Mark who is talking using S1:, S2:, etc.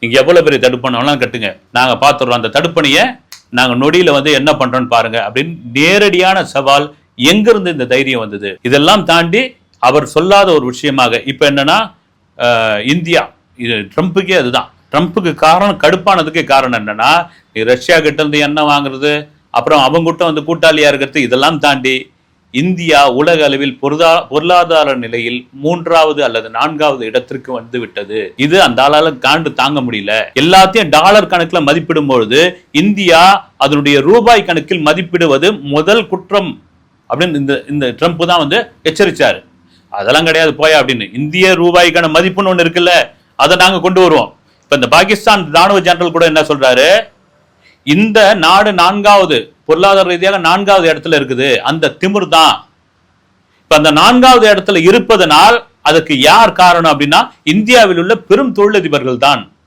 S1: நீங்க எவ்வளவு பெரிய தடுப்பணம் கட்டுங்க, நாங்க பாத்துறோம், அந்த தடுப்பணையை நாங்க நொடியில என்ன பண்றோம்னு பாருங்க அப்படின்னு நேரடியான சவால். எங்க இருந்து இந்த தைரியம் வந்தது? இதெல்லாம் தாண்டி அவர் சொல்லாத ஒரு விஷயமாக இப்ப என்னன்னா, இந்தியா, இது ட்ரம்ப்புக்கே அதுதான். ட்ரம்ப்புக்கு காரணம், கடுப்பானதுக்கு காரணம் என்னன்னா, ரஷ்யா கிட்ட இருந்து எண்ணெய் வாங்குறது, அப்புறம் அவங்க கிட்ட கூட்டாளியா இருக்கிறது, இதெல்லாம் தாண்டி இந்தியா உலக அளவில் பொருளாதார நிலையில் 3வது அல்லது 4வது இடத்திற்கு வந்து விட்டது. இது அந்த ஆளால காண்டு தாங்க முடியல. எல்லாத்தையும் டாலர் கணக்குல மதிப்பிடும் பொழுது இந்தியா அதனுடைய ரூபாய் கணக்கில் மதிப்பிடுவது முதல் குற்றம் அப்படின்னு இந்த ட்ரம்ப் தான் எச்சரிச்சாரு. அதெல்லாம் கிடையாது போயா அப்படின்னு. இந்திய ரூபாய்க்கான மதிப்புன்னு ஒண்ணு இருக்குல்ல, அதை நாங்க கொண்டு வருவோம். இப்ப இந்த பாகிஸ்தான் ராணுவ ஜெனரல் கூட என்ன சொல்றாரு, இந்த நாடு 4வது பொருளாதார ரீதியாக 4வது இடத்துல இருக்குது, அந்த திமிர் தான். இப்ப அந்த 4வது இடத்துல இருப்பதனால் அதுக்கு யார் காரணம் அப்படின்னா, இந்தியாவில் உள்ள பெரும் தொழிலதிபர்கள் தான்.